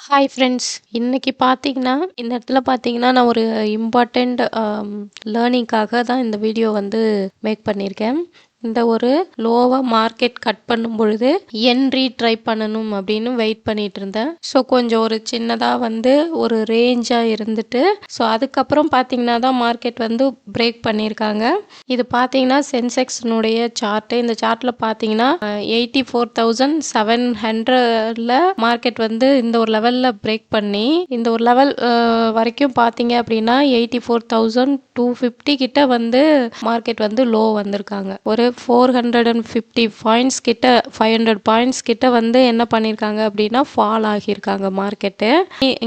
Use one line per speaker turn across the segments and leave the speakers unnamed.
Hi friends. இன்னைக்கு பார்த்தீங்கன்னா, இந்த இடத்துல பார்த்தீங்கன்னா, நான் ஒரு இம்பார்ட்டண்ட் லேர்னிங்காக தான் இந்த வீடியோ வந்து மேக் பண்ணியிருக்கேன். இந்த ஒரு லோவா மார்க்கெட் கட் பண்ணும் பொழுது என்ட்ரி ட்ரை பண்ணணும் அப்படின்னு வெயிட் பண்ணிட்டு இருந்தேன். ஸோ கொஞ்சம் ஒரு சின்னதாக வந்து ஒரு ரேஞ்சாக இருந்துட்டு ஸோ அதுக்கப்புறம் பார்த்தீங்கன்னா தான் மார்க்கெட் வந்து பிரேக் பண்ணியிருக்காங்க. இது பார்த்தீங்கன்னா சென்செக்ஸ்னுடைய சார்ட்டு. இந்த சார்ட்டில் பார்த்தீங்கன்னா 84,700ல் மார்க்கெட் வந்து இந்த ஒரு லெவலில் பிரேக் பண்ணி இந்த ஒரு லெவல் வரைக்கும் பார்த்தீங்க அப்படின்னா 84,250 கிட்ட வந்து மார்க்கெட் வந்து லோ வந்திருக்காங்க. ஒரு 450 பாயிண்ட்ஸ் கிட்ட 500 பாயிண்ட்ஸ் கிட்ட வந்து என்ன பண்ணியிருக்காங்க அப்படின்னா ஃபால் ஆகியிருக்காங்க மார்க்கெட்டு.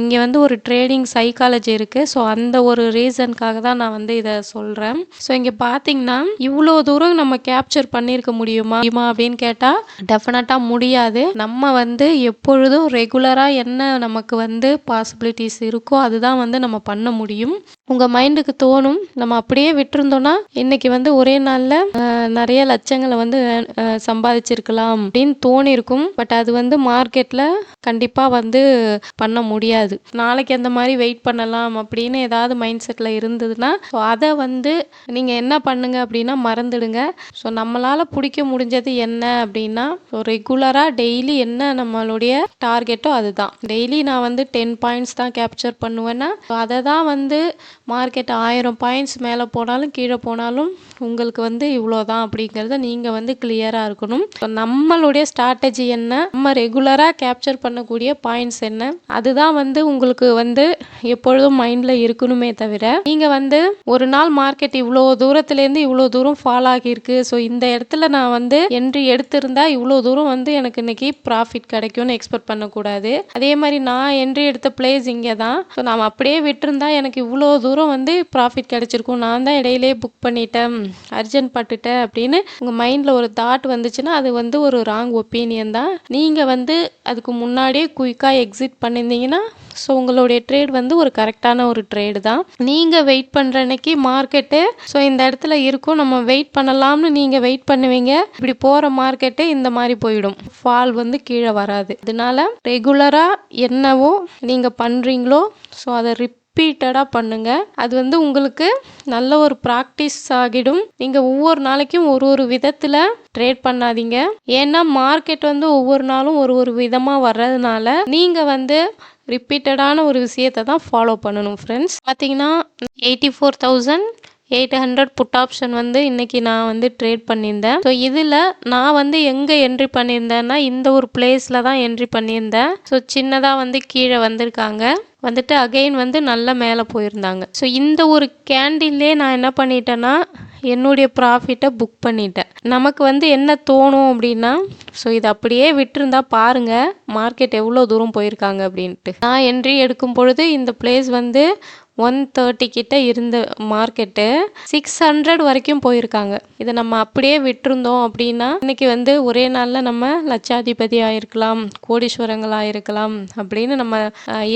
இங்கே வந்து ஒரு ட்ரேடிங் சைக்காலஜி இருக்குது. ஸோ அந்த ஒரு ரீசனுக்காக தான் நான் வந்து இதை சொல்கிறேன். ஸோ இங்கே பார்த்தீங்கன்னா இவ்வளோ தூரம் நம்ம கேப்சர் பண்ணியிருக்க முடியுமா அப்படின்னு கேட்டால் டெஃபினட்டாக முடியாது. நம்ம வந்து எப்பொழுதும் ரெகுலராக என்ன நமக்கு வந்து பாசிபிலிட்டிஸ் இருக்கோ அதுதான் வந்து நம்ம பண்ண முடியும். உங்கள் மைண்டுக்கு தோணும் நம்ம அப்படியே விட்டுருந்தோன்னா இன்னைக்கு வந்து ஒரே நாளில் நிறைய லட்சங்களை வந்து சம்பாதிச்சிருக்கலாம் அப்படின்னு தோணிருக்கும். பட் அது வந்து மார்க்கெட்டில் கண்டிப்பாக வந்து பண்ண முடியாது. நாளைக்கு அந்த மாதிரி வெயிட் பண்ணலாம் அப்படின்னு ஏதாவது மைண்ட் செட்டில் இருந்ததுன்னா ஸோ அதை வந்து நீங்கள் என்ன பண்ணுங்க அப்படின்னா மறந்துடுங்க. ஸோ நம்மளால் பிடிக்க முடிஞ்சது என்ன அப்படின்னா ரெகுலராக டெய்லி என்ன நம்மளுடைய டார்கெட்டோ அதுதான். டெய்லி நான் வந்து 10 பாயிண்ட்ஸ் தான் கேப்சர் பண்ணுவேன்னா அதை தான் வந்து மார்க்கெட் 1000 பாயிண்ட்ஸ் மேலே போனாலும் கீழே போனாலும் உங்களுக்கு வந்து இவ்வளோதான் அப்படிங்கிறத நீங்கள் வந்து கிளியராக இருக்கணும். நம்மளுடைய ஸ்ட்ராட்டஜி என்ன, நம்ம ரெகுலராக கேப்சர் பண்ணக்கூடிய பாயிண்ட்ஸ் என்ன, அதுதான் வந்து உங்களுக்கு வந்து எப்பொழுதும் மைண்டில் இருக்கணுமே தவிர நீங்கள் வந்து ஒரு நாள் மார்க்கெட் இவ்வளோ தூரத்துலேருந்து இவ்வளோ தூரம் ஃபால் ஆகியிருக்கு ஸோ இந்த இடத்துல நான் வந்து என்ட்ரி எடுத்திருந்தா இவ்வளோ தூரம் வந்து எனக்கு இன்னைக்கு ப்ராஃபிட் கிடைக்கும்னு எக்ஸ்பெக்ட் பண்ணக்கூடாது. அதே மாதிரி நான் என்ட்ரி எடுத்த பிளேஸ் இங்கே தான். ஸோ நான் அப்படியே விட்டுருந்தா எனக்கு இவ்வளோ தூரம் வந்து ப்ராஃபிட் கிடைச்சிருக்கும். நான் தான் இடையிலே புக் பண்ணிட்டேன், அர்ஜென்ட் பட்டுட்டேன் அப்படின்னு உங்கள் மைண்டில் ஒரு தாட் வந்துச்சுன்னா அது வந்து ஒரு ராங் ஒப்பீனியன் தான். நீங்கள் வந்து அதுக்கு முன்னாடியே குயிக்காக எக்ஸிட் பண்ணியிருந்தீங்கன்னா ஸோ உங்களுடைய ட்ரேட் வந்து ஒரு கரெக்டான ஒரு ட்ரேடு தான். நீங்கள் வெயிட் பண்ணுற அன்னைக்கு மார்க்கெட்டு ஸோ இந்த இடத்துல இருக்கும் நம்ம வெயிட் பண்ணலாம்னு நீங்கள் வெயிட் பண்ணுவீங்க. இப்படி போகிற மார்க்கெட்டு இந்த மாதிரி போயிடும், ஃபால் வந்து கீழே வராது. அதனால ரெகுலராக என்னவோ நீங்கள் பண்ணுறீங்களோ ஸோ அதை ரிப்பீட்டடாக பண்ணுங்க. அது வந்து உங்களுக்கு நல்ல ஒரு ப்ராக்டிஸ் ஆகிடும். நீங்கள் ஒவ்வொரு நாளைக்கும் ஒரு ஒரு விதத்தில் ட்ரேட் பண்ணாதீங்க. ஏன்னா மார்க்கெட் வந்து ஒவ்வொரு நாளும் ஒரு ஒரு விதமாக வர்றதுனால நீங்கள் வந்து ரிப்பீட்டடான ஒரு விஷயத்தை தான் ஃபாலோ பண்ணணும் ஃப்ரெண்ட்ஸ். பார்த்தீங்கன்னா 84,800 புட் ஆப்ஷன் வந்து இன்னைக்கு நான் வந்து ட்ரேட் பண்ணியிருந்தேன். ஸோ இதில் நான் வந்து எங்கே என்ட்ரி பண்ணியிருந்தேன்னா இந்த ஒரு பிளேஸில் தான் என்ட்ரி பண்ணியிருந்தேன். ஸோ சின்னதாக வந்து கீழே வந்திருக்காங்க, வந்துட்டு அகெயின் வந்து நல்லா மேலே போயிருந்தாங்க. ஸோ இந்த ஒரு கேண்டில்லே நான் என்ன பண்ணிட்டேன்னா என்னுடைய ப்ராஃபிட்டை புக் பண்ணிட்டேன். நமக்கு வந்து என்ன தோணும் அப்படின்னா ஸோ இது அப்படியே விட்டுருந்தா பாருங்கள் மார்க்கெட் எவ்வளோ தூரம் போயிருக்காங்க அப்படின்ட்டு. நான் என்ட்ரி எடுக்கும் பொழுது இந்த பிளேஸ் வந்து 130 கிட்ட இருந்த மார்க்கெட்டு 600 வரைக்கும் போயிருக்காங்க. இதை நம்ம அப்படியே விட்டுருந்தோம் அப்படின்னா இன்னைக்கு வந்து ஒரே நாளில் நம்ம லட்சாதிபதி ஆயிருக்கலாம், கோடீஸ்வரங்கள் ஆயிருக்கலாம் அப்படின்னு நம்ம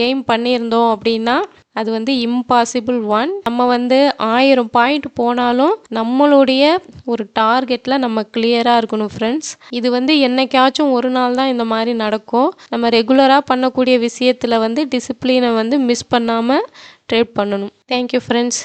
எய்ம் பண்ணியிருந்தோம் அப்படின்னா அது வந்து இம்பாசிபிள் ஒன். நம்ம வந்து 1000 பாயிண்ட் போனாலும் நம்மளுடைய ஒரு டார்கெட்டில் நம்ம கிளியராக இருக்கணும் ஃப்ரெண்ட்ஸ். இது வந்து என்னைக்காச்சும் ஒரு நாள் தான் இந்த மாதிரி நடக்கும். நம்ம ரெகுலராக பண்ணக்கூடிய விஷயத்தில் வந்து டிசிப்ளினை வந்து மிஸ் பண்ணாமல் ட்ரேட் பண்ணணும். Thank you friends.